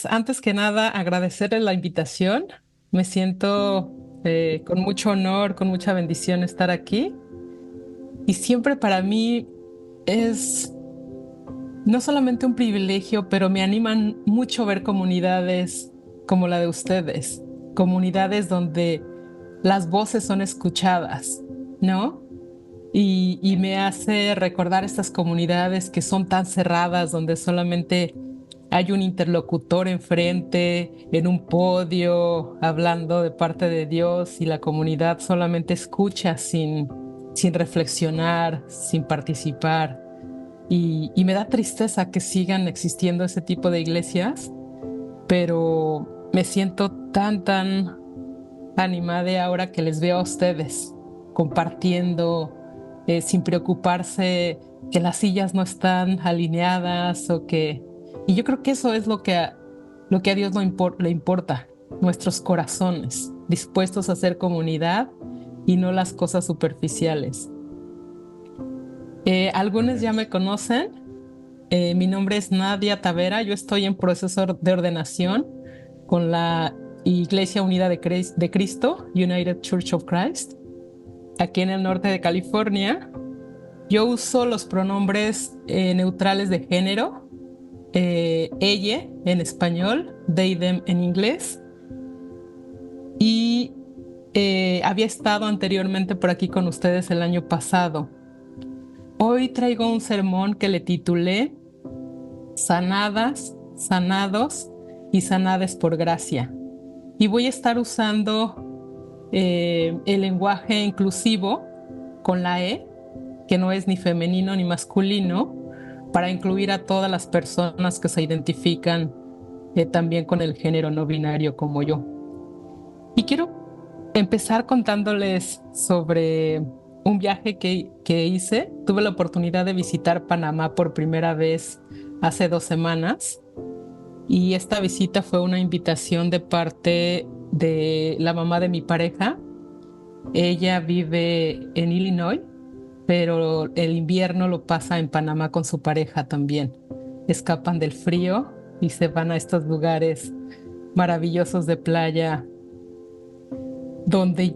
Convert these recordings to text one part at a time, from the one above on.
Antes que nada, agradecerles la invitación. Me siento con mucho honor, con mucha bendición estar aquí. Y siempre para mí es no solamente un privilegio, pero me animan mucho ver comunidades como la de ustedes, comunidades donde las voces son escuchadas, ¿no? Y me hace recordar estas comunidades que son tan cerradas, donde solamente hay un interlocutor enfrente, en un podio, hablando de parte de Dios y la comunidad solamente escucha sin reflexionar, sin participar. Y me da tristeza que sigan existiendo ese tipo de iglesias, pero me siento tan animada ahora que les veo a ustedes compartiendo sin preocuparse que las sillas no están alineadas o que... Y yo creo que eso es lo que a Dios le importa, nuestros corazones, dispuestos a hacer comunidad y no las cosas superficiales. Algunos ya Amén. me conocen. Mi nombre es Nadia Tavera. Yo estoy en proceso de ordenación con la Iglesia Unida de Cristo, United Church of Christ, aquí en el norte de California. Yo uso los pronombres neutrales de género, ella en español, they, them en inglés, y había estado anteriormente por aquí con ustedes el año pasado. Hoy traigo un sermón que le titulé Sanadas, sanados y sanades por gracia. Y voy a estar usando el lenguaje inclusivo con la E, que no es ni femenino ni masculino, para incluir a todas las personas que se identifican también con el género no binario como yo. Y quiero empezar contándoles sobre un viaje que hice. Tuve la oportunidad de visitar Panamá por primera vez hace 2 semanas. Y esta visita fue una invitación de parte de la mamá de mi pareja. Ella vive en Illinois, pero el invierno lo pasa en Panamá con su pareja también. Escapan del frío y se van a estos lugares maravillosos de playa donde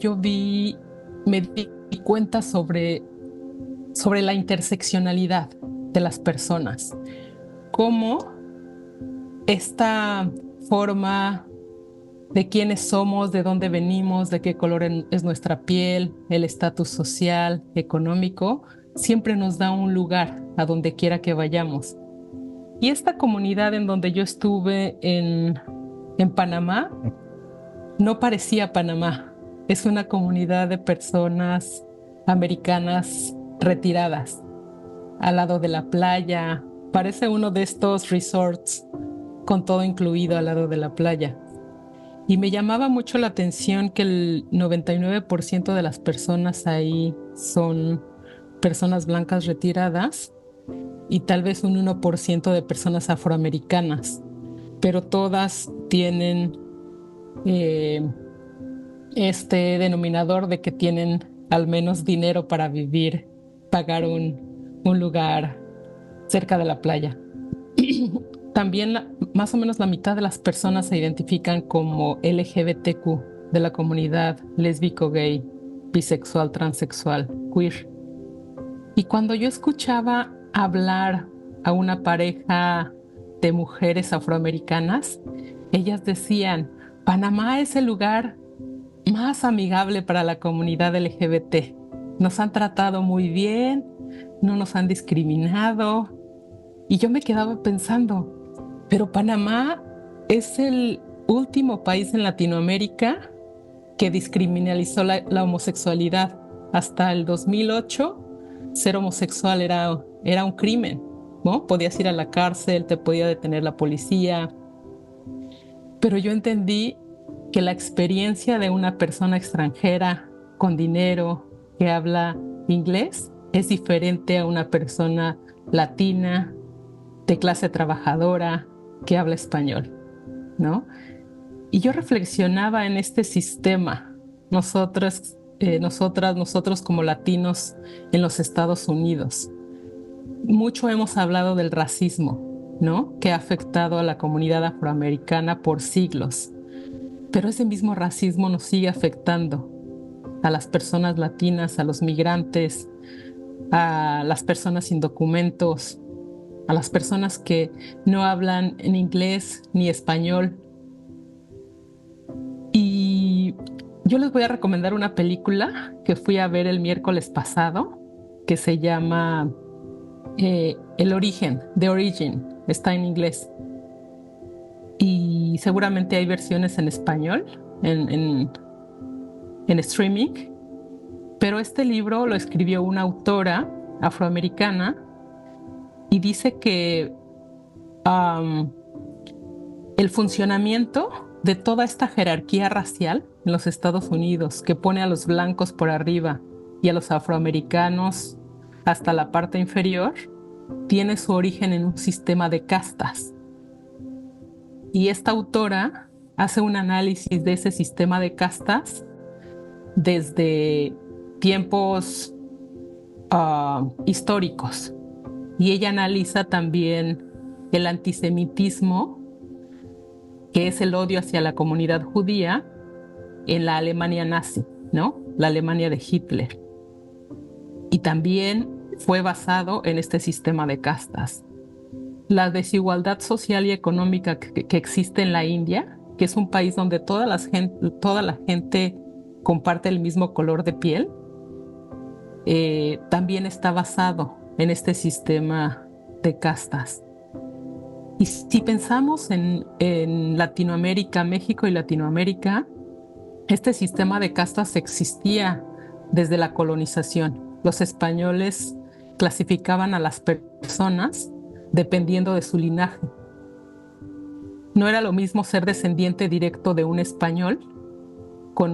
me di cuenta sobre la interseccionalidad de las personas. Cómo esta forma de quiénes somos, de dónde venimos, de qué color es nuestra piel, el estatus social, económico, siempre nos da un lugar a donde quiera que vayamos. Y esta comunidad en donde yo estuve en Panamá no parecía Panamá. Es una comunidad de personas americanas retiradas, al lado de la playa. Parece uno de estos resorts con todo incluido al lado de la playa. Y me llamaba mucho la atención que el 99% de las personas ahí son personas blancas retiradas y tal vez un 1% de personas afroamericanas, pero todas tienen eh, este denominador de que tienen al menos dinero para vivir, pagar un lugar cerca de la playa. También más o menos la mitad de las personas se identifican como LGBTQ de la comunidad lésbico, gay, bisexual, transexual, queer. Y cuando yo escuchaba hablar a una pareja de mujeres afroamericanas, ellas decían, Panamá es el lugar más amigable para la comunidad LGBT. Nos han tratado muy bien, no nos han discriminado. Y yo me quedaba pensando, pero Panamá es el último país en Latinoamérica que descriminalizó la homosexualidad. Hasta el 2008, ser homosexual era un crimen, ¿no? Podías ir a la cárcel, te podía detener la policía. Pero yo entendí que la experiencia de una persona extranjera con dinero que habla inglés es diferente a una persona latina de clase trabajadora que habla español, ¿no? Y yo reflexionaba en este sistema, nosotros como latinos en los Estados Unidos. Mucho hemos hablado del racismo, ¿no? Que ha afectado a la comunidad afroamericana por siglos. Pero ese mismo racismo nos sigue afectando a las personas latinas, a los migrantes, a las personas sin documentos, a las personas que no hablan en inglés ni español. Y yo les voy a recomendar una película que fui a ver el miércoles pasado, que se llama El Origen, The Origin, está en inglés. Y seguramente hay versiones en español, en streaming, pero este libro lo escribió una autora afroamericana y dice que um, el funcionamiento de toda esta jerarquía racial en los Estados Unidos, que pone a los blancos por arriba y a los afroamericanos hasta la parte inferior, tiene su origen en un sistema de castas. Y esta autora hace un análisis de ese sistema de castas desde tiempos históricos. Y ella analiza también el antisemitismo, que es el odio hacia la comunidad judía en la Alemania nazi, ¿no? La Alemania de Hitler. Y también fue basado en este sistema de castas. La desigualdad social y económica que existe en la India, que es un país donde toda la gente comparte el mismo color de piel, también está basado en este sistema de castas. Y si pensamos en Latinoamérica, México y Latinoamérica, este sistema de castas existía desde la colonización. Los españoles clasificaban a las personas dependiendo de su linaje. No era lo mismo ser descendiente directo de un español con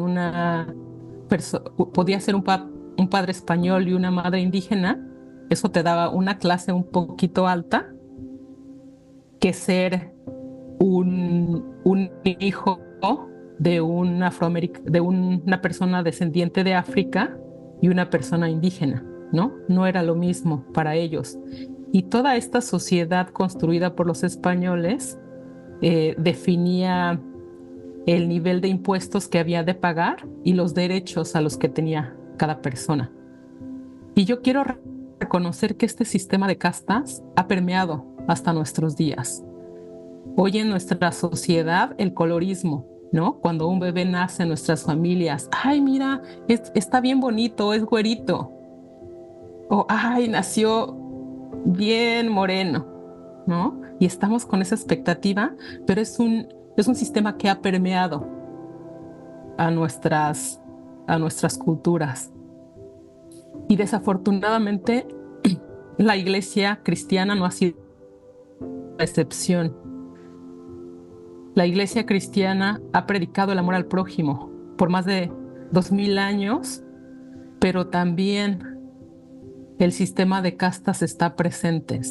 podía ser un padre español y una madre indígena. Eso te daba una clase un poquito alta, que ser un hijo de de una persona descendiente de África y una persona indígena, ¿no? No era lo mismo para ellos. Y toda esta sociedad construida por los españoles definía el nivel de impuestos que había de pagar y los derechos a los que tenía cada persona. Y yo quiero reconocer que este sistema de castas ha permeado hasta nuestros días. Hoy en nuestra sociedad, el colorismo, ¿no? Cuando un bebé nace en nuestras familias, ay, mira, está bien bonito, es güerito. O, ay, nació bien moreno, ¿no? Y estamos con esa expectativa, pero es un sistema que ha permeado a a nuestras culturas. Y desafortunadamente, la iglesia cristiana no ha sido la excepción. La iglesia cristiana ha predicado el amor al prójimo por más de 2000 años, pero también el sistema de castas está presente.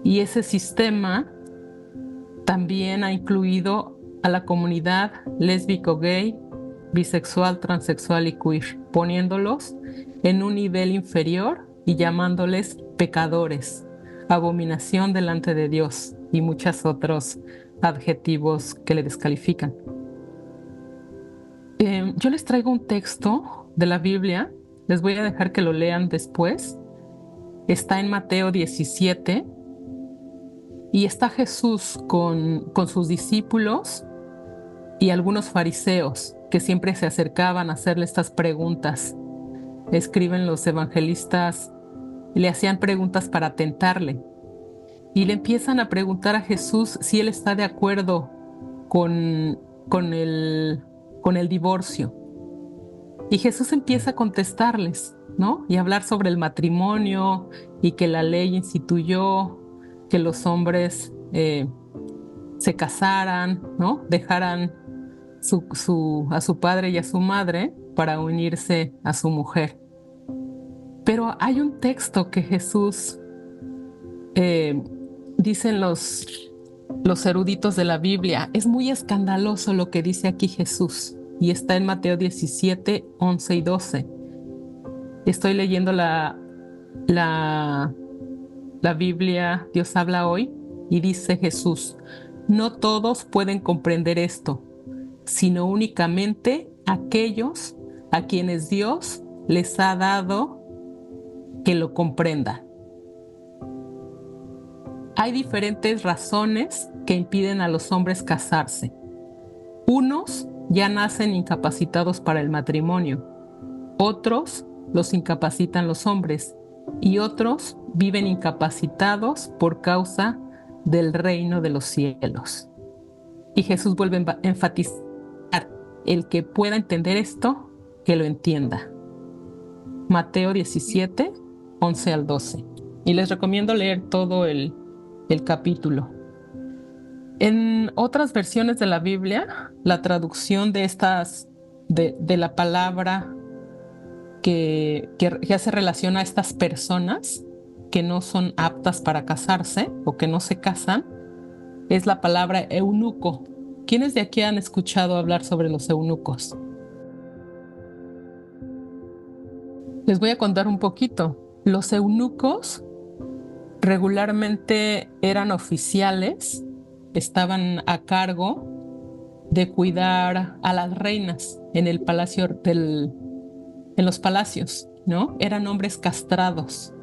Y ese sistema también ha incluido a la comunidad lésbico, gay, bisexual, transexual y queer, poniéndolos en un nivel inferior y llamándoles pecadores, abominación delante de Dios y muchos otros adjetivos que le descalifican. Yo les traigo un texto de la Biblia, les voy a dejar que lo lean después. Está en Mateo 17 y está Jesús con sus discípulos y algunos fariseos que siempre se acercaban a hacerle estas preguntas. Escriben los evangelistas, le hacían preguntas para tentarle y le empiezan a preguntar a Jesús si él está de acuerdo con, con el, con el divorcio. Y Jesús empieza a contestarles, ¿no? Y a hablar sobre el matrimonio y que la ley instituyó que los hombres se casaran, ¿no? Dejaran a su padre y a su madre para unirse a su mujer. Pero hay un texto que Jesús, dicen los eruditos de la Biblia, es muy escandaloso lo que dice aquí Jesús, y está en Mateo 17, 11 y 12. Estoy leyendo la Biblia Dios habla hoy, y dice Jesús: no todos pueden comprender esto, sino únicamente aquellos a quienes Dios les ha dado que lo comprendan. Hay diferentes razones que impiden a los hombres casarse. Unos ya nacen incapacitados para el matrimonio, otros los incapacitan los hombres y otros viven incapacitados por causa del reino de los cielos. Y Jesús vuelve a enfatizar: el que pueda entender esto, que lo entienda. Mateo 17, 11 al 12. Y les recomiendo leer todo el capítulo. En otras versiones de la Biblia, la traducción de la palabra que ya se relaciona a estas personas que no son aptas para casarse o que no se casan, es la palabra eunuco. ¿Quiénes de aquí han escuchado hablar sobre los eunucos? Les voy a contar un poquito. Los eunucos regularmente eran oficiales, estaban a cargo de cuidar a las reinas en el palacio en los palacios, ¿no? Eran hombres castrados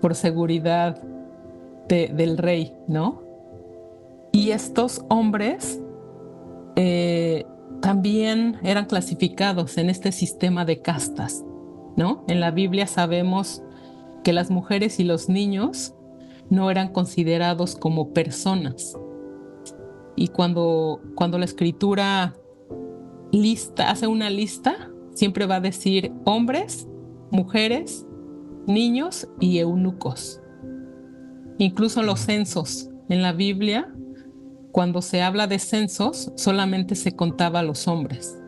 por seguridad del rey, ¿no? Y estos hombres también eran clasificados en este sistema de castas, ¿no? En la Biblia sabemos que las mujeres y los niños no eran considerados como personas. Y cuando la escritura hace una lista, siempre va a decir hombres, mujeres, niños y eunucos. Incluso los censos en la Biblia, cuando se habla de censos, solamente se contaba a los hombres.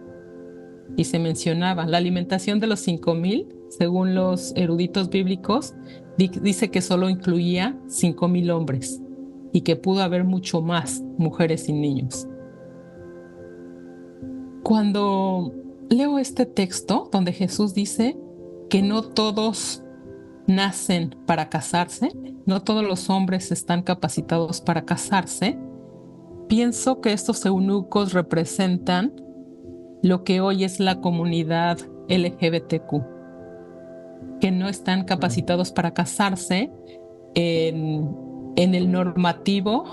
Y se mencionaba la alimentación de los 5,000, según los eruditos bíblicos, dice que solo incluía 5,000 hombres y que pudo haber mucho más mujeres y niños. Cuando leo este texto donde Jesús dice que no todos nacen para casarse, no todos los hombres están capacitados para casarse, pienso que estos eunucos representan lo que hoy es la comunidad LGBTQ, que no están capacitados para casarse en el normativo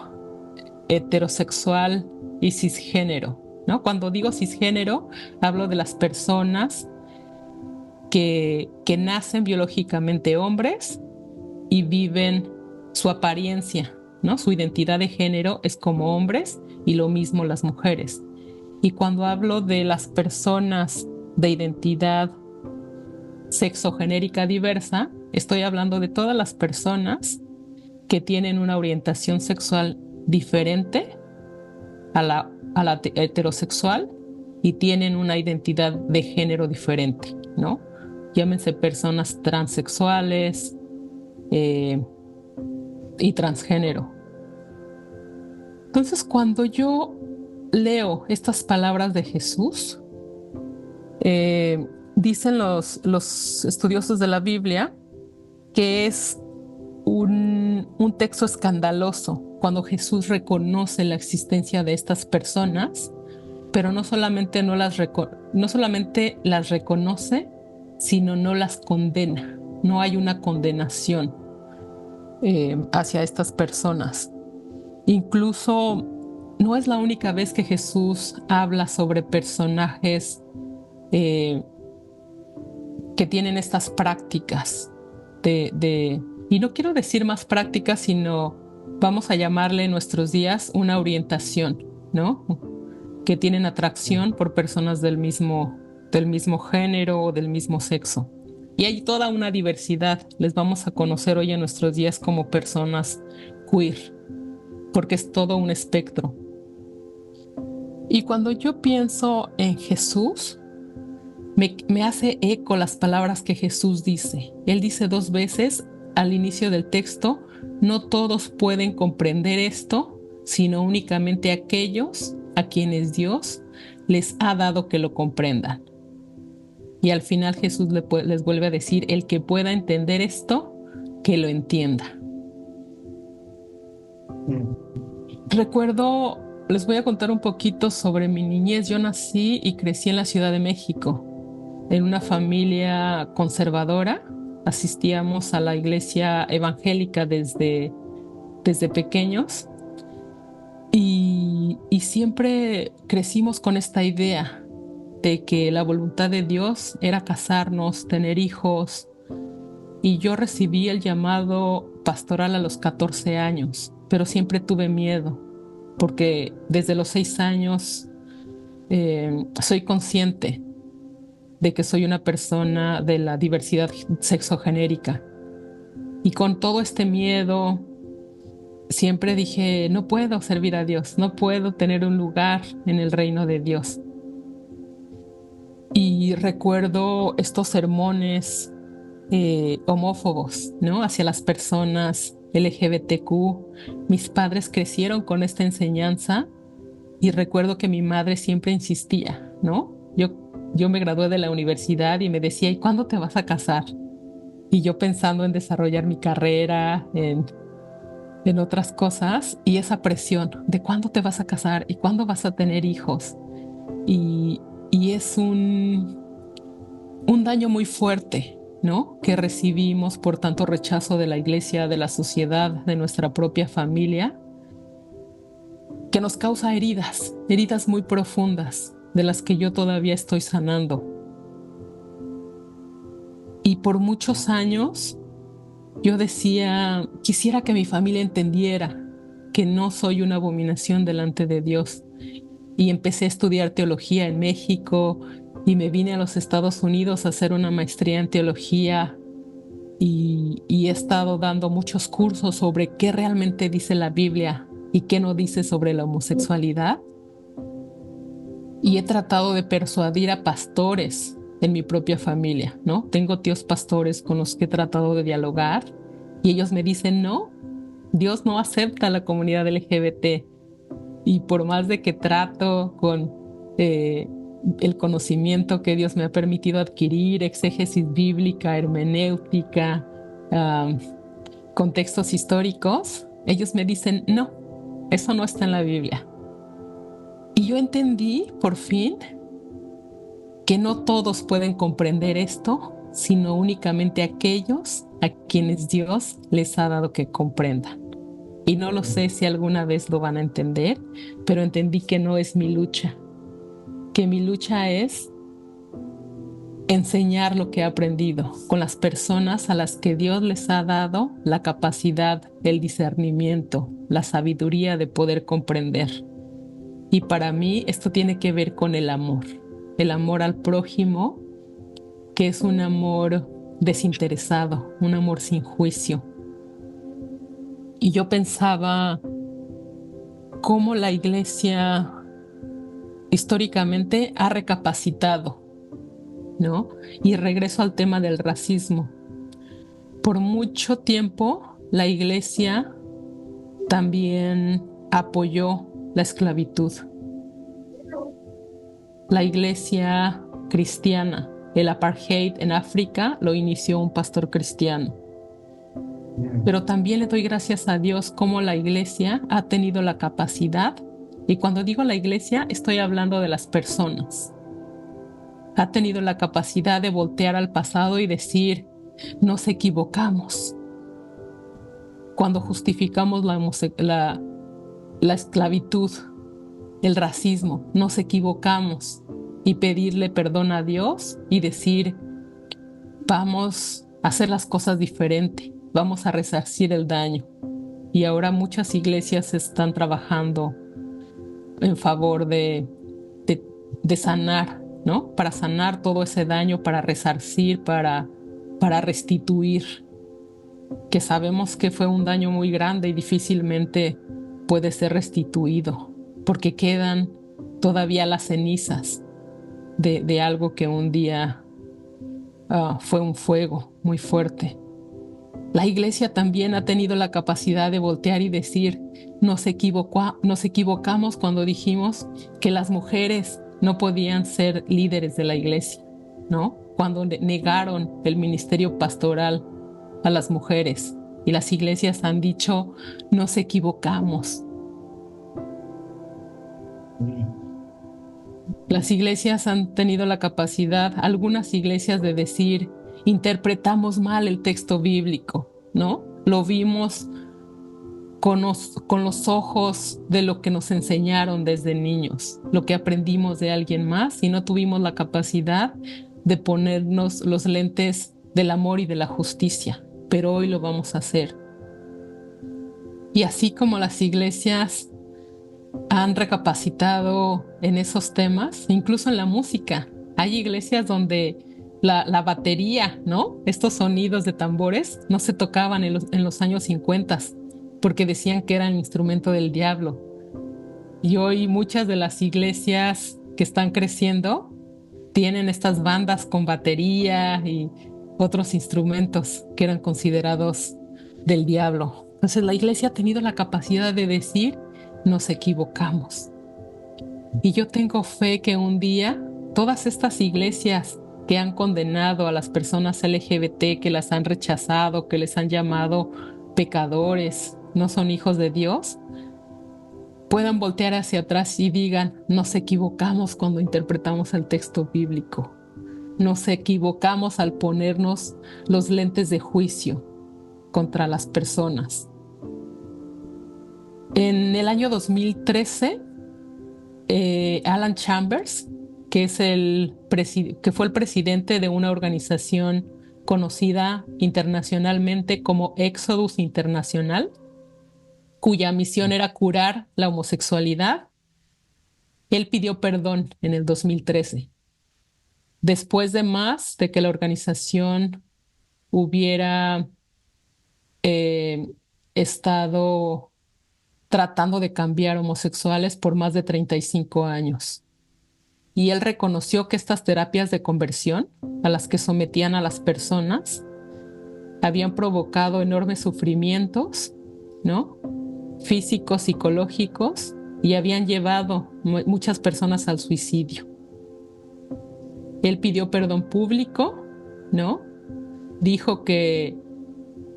heterosexual y cisgénero, ¿no? Cuando digo cisgénero, hablo de las personas que nacen biológicamente hombres y viven su apariencia, ¿no? Su identidad de género es como hombres y lo mismo las mujeres. Y cuando hablo de las personas de identidad sexogenérica diversa, estoy hablando de todas las personas que tienen una orientación sexual diferente a la heterosexual y tienen una identidad de género diferente, ¿no? Llámense personas transexuales y transgénero. Entonces, cuando yo leo estas palabras de Jesús, dicen los estudiosos de la Biblia que es un texto escandaloso cuando Jesús reconoce la existencia de estas personas, pero no solamente las reconoce, sino no las condena. No hay una condenación hacia estas personas. Incluso no es la única vez que Jesús habla sobre personajes que tienen estas prácticas y no quiero decir más prácticas, sino vamos a llamarle en nuestros días una orientación, ¿no? Que tienen atracción por personas del mismo género o del mismo sexo. Y hay toda una diversidad. Les vamos a conocer hoy en nuestros días como personas queer, porque es todo un espectro. Y cuando yo pienso en Jesús, me hace eco las palabras que Jesús dice. Él dice 2 veces al inicio del texto: no todos pueden comprender esto, sino únicamente aquellos a quienes Dios les ha dado que lo comprendan. Y al final Jesús les vuelve a decir: el que pueda entender esto, que lo entienda. Mm. Recuerdo, les voy a contar un poquito sobre mi niñez. Yo nací y crecí en la Ciudad de México, en una familia conservadora. Asistíamos a la iglesia evangélica desde pequeños y siempre crecimos con esta idea de que la voluntad de Dios era casarnos, tener hijos, y yo recibí el llamado pastoral a los 14 años, pero siempre tuve miedo, porque desde los 6 años soy consciente de que soy una persona de la diversidad sexogenérica. Y con todo este miedo, siempre dije, no puedo servir a Dios, no puedo tener un lugar en el reino de Dios. Y recuerdo estos sermones homófobos, ¿no? Hacia las personas LGBTQ. Mis padres crecieron con esta enseñanza y recuerdo que mi madre siempre insistía, ¿no? Yo me gradué de la universidad y me decía, ¿y cuándo te vas a casar? Y yo pensando en desarrollar mi carrera, en otras cosas, y esa presión de cuándo te vas a casar y cuándo vas a tener hijos. Y, y es un daño muy fuerte, ¿no? Que recibimos por tanto rechazo de la iglesia, de la sociedad, de nuestra propia familia, que nos causa heridas, heridas muy profundas, de las que yo todavía estoy sanando. Y por muchos años yo decía, quisiera que mi familia entendiera que no soy una abominación delante de Dios. Y empecé a estudiar teología en México y me vine a los Estados Unidos a hacer una maestría en teología y he estado dando muchos cursos sobre qué realmente dice la Biblia y qué no dice sobre la homosexualidad. Y he tratado de persuadir a pastores en mi propia familia, ¿no? Tengo tíos pastores con los que he tratado de dialogar y ellos me dicen, no, Dios no acepta a la comunidad LGBT. Y por más de que trato con eh, el conocimiento que Dios me ha permitido adquirir, exégesis bíblica, hermenéutica, um, contextos históricos, ellos me dicen, no, eso no está en la Biblia. Y yo entendí, por fin, que no todos pueden comprender esto, sino únicamente aquellos a quienes Dios les ha dado que comprendan. Y no lo sé si alguna vez lo van a entender, pero entendí que no es mi lucha, que mi lucha es enseñar lo que he aprendido con las personas a las que Dios les ha dado la capacidad, el discernimiento, la sabiduría de poder comprender. Y para mí esto tiene que ver con el amor al prójimo, que es un amor desinteresado, un amor sin juicio. Y yo pensaba cómo la iglesia históricamente ha recapacitado, ¿no? Y regreso al tema del racismo. Por mucho tiempo, la iglesia también apoyó la esclavitud. La iglesia cristiana, el apartheid en África lo inició un pastor cristiano. Pero también le doy gracias a Dios como la iglesia ha tenido la capacidad, y cuando digo la iglesia estoy hablando de las personas, ha tenido la capacidad de voltear al pasado y decir, nos equivocamos cuando justificamos la esclavitud, el racismo, nos equivocamos y pedirle perdón a Dios y decir, vamos a hacer las cosas diferente, vamos a resarcir el daño. Y ahora muchas iglesias están trabajando en favor de, de sanar, ¿no? Para sanar todo ese daño, para resarcir, para restituir, que sabemos que fue un daño muy grande y difícilmente puede ser restituido, porque quedan todavía las cenizas de algo que un día fue un fuego muy fuerte. La iglesia también ha tenido la capacidad de voltear y decir, nos equivocamos cuando dijimos que las mujeres no podían ser líderes de la iglesia, ¿no? Cuando negaron el ministerio pastoral a las mujeres. y las iglesias han dicho, nos equivocamos. Las iglesias han tenido la capacidad, algunas iglesias, de decir, interpretamos mal el texto bíblico, ¿no? Lo vimos con los ojos de lo que nos enseñaron desde niños, lo que aprendimos de alguien más, y no tuvimos la capacidad de ponernos los lentes del amor y de la justicia, pero hoy lo vamos a hacer. Y así como las iglesias han recapacitado en esos temas, incluso en la música, hay iglesias donde la batería, ¿no? Estos sonidos de tambores no se tocaban en los años 50 porque decían que era el instrumento del diablo. Y hoy muchas de las iglesias que están creciendo tienen estas bandas con batería y otros instrumentos que eran considerados del diablo. Entonces la iglesia ha tenido la capacidad de decir, nos equivocamos. Y yo tengo fe que un día todas estas iglesias que han condenado a las personas LGBT, que las han rechazado, que les han llamado pecadores, no son hijos de Dios, puedan voltear hacia atrás y digan, nos equivocamos cuando interpretamos el texto bíblico. Nos equivocamos al ponernos los lentes de juicio contra las personas. En el año 2013, Alan Chambers, que fue el presidente de una organización conocida internacionalmente como Exodus Internacional, cuya misión era curar la homosexualidad, él pidió perdón en el 2013. Después de que la organización hubiera estado tratando de cambiar homosexuales por más de 35 años. Y él reconoció que estas terapias de conversión a las que sometían a las personas habían provocado enormes sufrimientos, ¿no? Físicos, psicológicos, y habían llevado muchas personas al suicidio. Él pidió perdón público, ¿no? Dijo que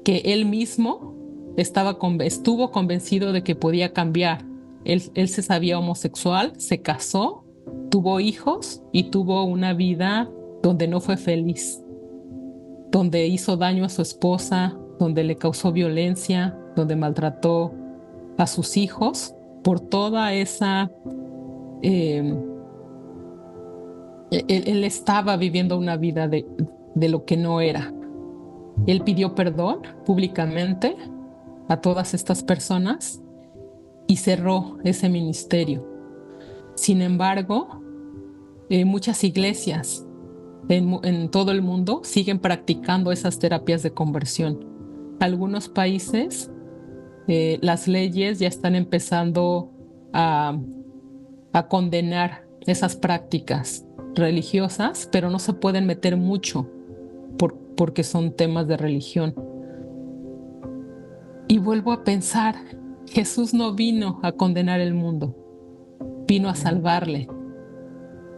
él mismo estuvo convencido de que podía cambiar. Él se sabía homosexual, se casó, tuvo hijos y tuvo una vida donde no fue feliz, donde hizo daño a su esposa, donde le causó violencia, donde maltrató a sus hijos por toda esa... él estaba viviendo una vida de lo que no era. Él pidió perdón públicamente a todas estas personas y cerró ese ministerio. Sin embargo, muchas iglesias en todo el mundo siguen practicando esas terapias de conversión. Algunos países, las leyes ya están empezando a condenar esas prácticas religiosas, pero no se pueden meter mucho porque son temas de religión. Y vuelvo a pensar, Jesús no vino a condenar el mundo, vino a salvarle.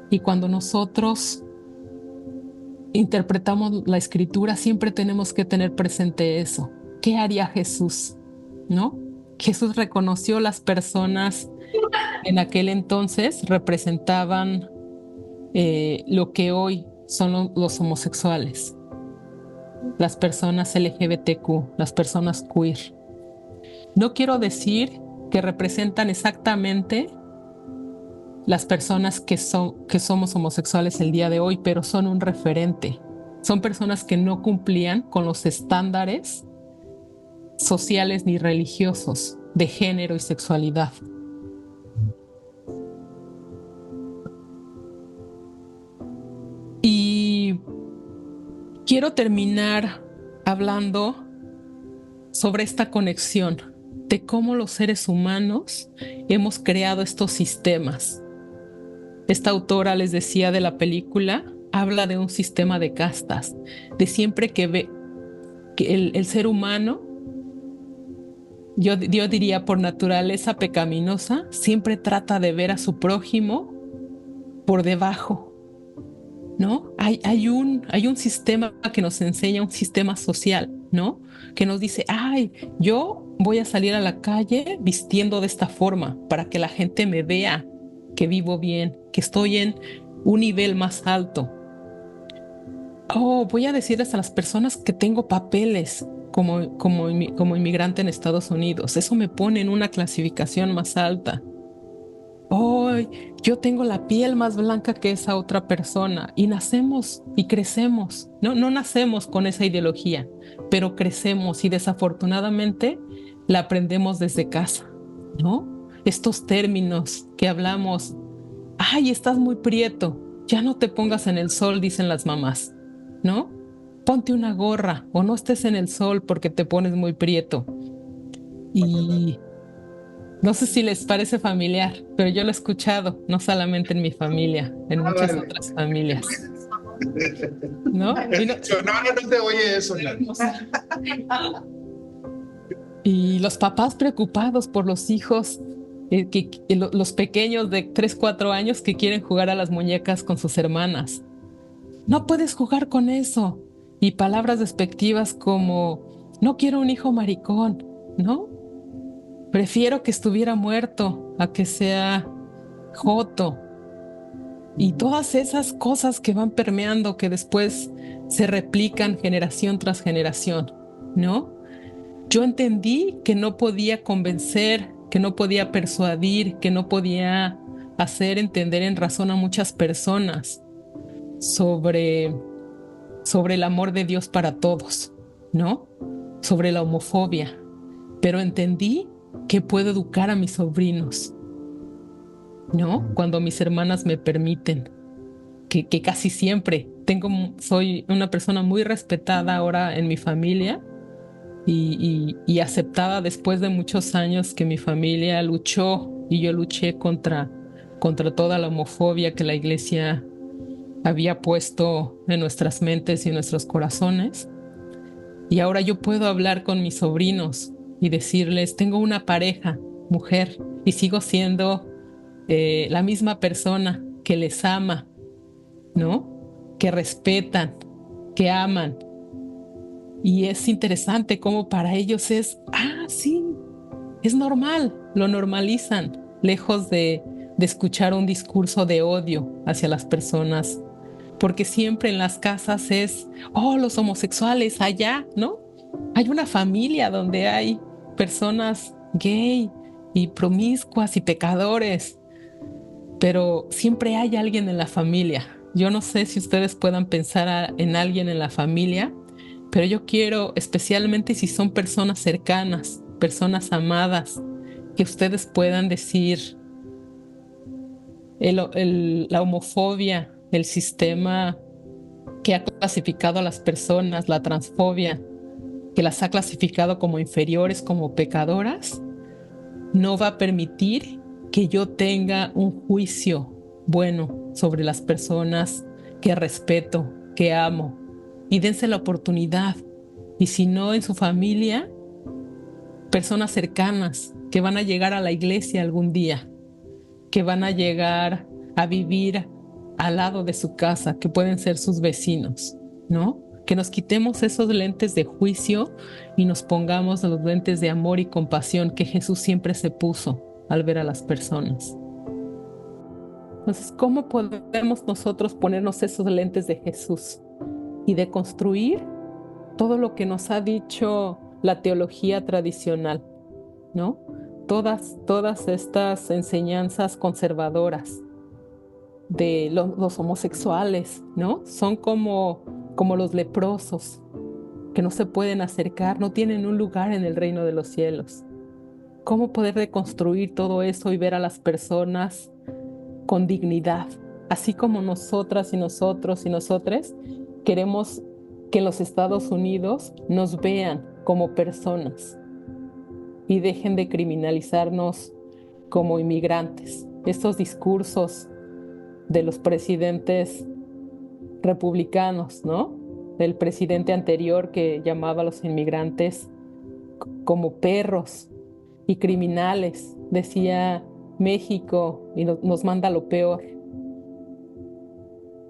Y cuando nosotros interpretamos la Escritura, siempre tenemos que tener presente eso. ¿Qué haría Jesús? ¿No? Jesús reconoció las personas en aquel entonces representaban lo que hoy son los homosexuales, las personas LGBTQ, las personas queer. No quiero decir que representan exactamente las personas que somos homosexuales el día de hoy, pero son un referente. Son personas que no cumplían con los estándares sociales ni religiosos de género y sexualidad. Y quiero terminar hablando sobre esta conexión de cómo los seres humanos hemos creado estos sistemas. Esta autora, les decía, de la película, habla de un sistema de castas, de siempre que ve que el ser humano, yo diría por naturaleza pecaminosa, siempre trata de ver a su prójimo por debajo, ¿no? Hay un sistema que nos enseña, un sistema social, ¿no? Que nos dice, ay, yo voy a salir a la calle vistiendo de esta forma para que la gente me vea que vivo bien, que estoy en un nivel más alto. Oh, voy a decirles a las personas que tengo papeles como inmigrante en Estados Unidos. Eso me pone en una clasificación más alta. Oh, yo tengo la piel más blanca que esa otra persona y nacemos y crecemos. No, no nacemos con esa ideología, pero crecemos y desafortunadamente la aprendemos desde casa, ¿no? Estos términos que hablamos, ay, estás muy prieto, ya no te pongas en el sol, dicen las mamás, ¿no? Ponte una gorra o no estés en el sol porque te pones muy prieto. Y no sé si les parece familiar, pero yo lo he escuchado, no solamente en mi familia, en Ah, muchas vale. otras familias, ¿no? Y, no, Yo, no, no, no te oye eso, Lali. y los papás preocupados por los hijos, los pequeños de 3 4 años que quieren jugar a las muñecas con sus hermanas. No puedes jugar con eso. Y palabras despectivas como, no quiero un hijo maricón, ¿no? Prefiero que estuviera muerto a que sea joto. Y todas esas cosas que van permeando, que después se replican generación tras generación, ¿no? Yo entendí que no podía convencer, que no podía persuadir, que no podía hacer entender en razón a muchas personas sobre, sobre el amor de Dios para todos, ¿no? Sobre la homofobia. Pero entendí que puedo educar a mis sobrinos, ¿no? Cuando mis hermanas me permiten que casi siempre soy una persona muy respetada ahora en mi familia y aceptada después de muchos años que mi familia luchó y yo luché contra toda la homofobia que la iglesia había puesto en nuestras mentes y en nuestros corazones. Y ahora yo puedo hablar con mis sobrinos y decirles, tengo una pareja, mujer, y sigo siendo la misma persona que les ama, ¿no? Que respetan, que aman. Y es interesante cómo para ellos es, sí, es normal, lo normalizan, lejos de escuchar un discurso de odio hacia las personas. Porque siempre en las casas es, oh, los homosexuales allá, ¿no? Hay una familia donde hay personas gay y promiscuas y pecadores, pero siempre hay alguien en la familia. Yo no sé si ustedes puedan pensar en alguien en la familia, pero yo quiero, especialmente si son personas cercanas, personas amadas, que ustedes puedan decir la homofobia, el sistema que ha clasificado a las personas, la transfobia, que las ha clasificado como inferiores, como pecadoras, no va a permitir que yo tenga un juicio bueno sobre las personas que respeto, que amo. Y dense la oportunidad. Y si no en su familia, personas cercanas que van a llegar a la iglesia algún día, que van a llegar a vivir al lado de su casa, que pueden ser sus vecinos, ¿no? Que nos quitemos esos lentes de juicio y nos pongamos los lentes de amor y compasión que Jesús siempre se puso al ver a las personas. Entonces, ¿cómo podemos nosotros ponernos esos lentes de Jesús y de construir todo lo que nos ha dicho la teología tradicional, ¿no? Todas estas enseñanzas conservadoras de los homosexuales, ¿no? Son como los leprosos que no se pueden acercar, no tienen un lugar en el reino de los cielos. ¿Cómo poder reconstruir todo eso y ver a las personas con dignidad? Así como nosotras y nosotros y nosotres queremos que en los Estados Unidos nos vean como personas y dejen de criminalizarnos como inmigrantes. Estos discursos de los presidentes republicanos, ¿no? Del presidente anterior que llamaba a los inmigrantes como perros y criminales, decía México y nos manda lo peor.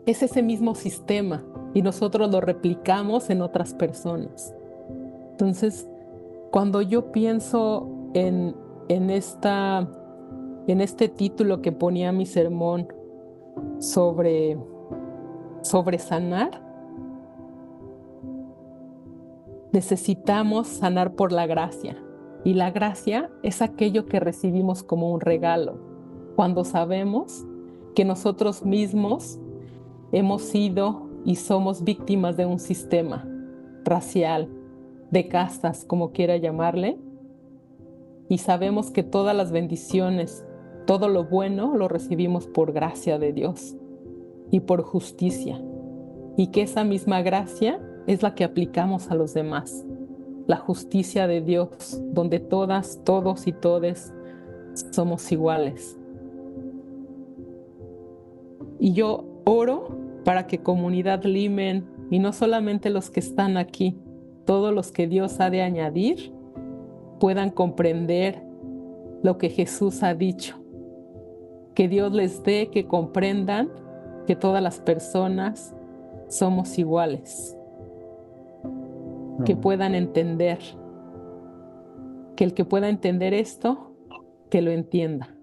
Es ese mismo sistema y nosotros lo replicamos en otras personas. Entonces, cuando yo pienso en este título que ponía mi sermón sobre, sobre sanar, necesitamos sanar por la gracia. Y la gracia es aquello que recibimos como un regalo, cuando sabemos que nosotros mismos hemos sido y somos víctimas de un sistema racial, de castas, como quiera llamarle, y sabemos que todas las bendiciones, todo lo bueno lo recibimos por gracia de Dios y por justicia, y que esa misma gracia es la que aplicamos a los demás, la justicia de Dios, donde todas, todos y todes somos iguales. Y yo oro para que Comunidad Limen, y no solamente los que están aquí, todos los que Dios ha de añadir, puedan comprender lo que Jesús ha dicho. Que Dios les dé que comprendan que todas las personas somos iguales. Que puedan entender. Que el que pueda entender esto, que lo entienda.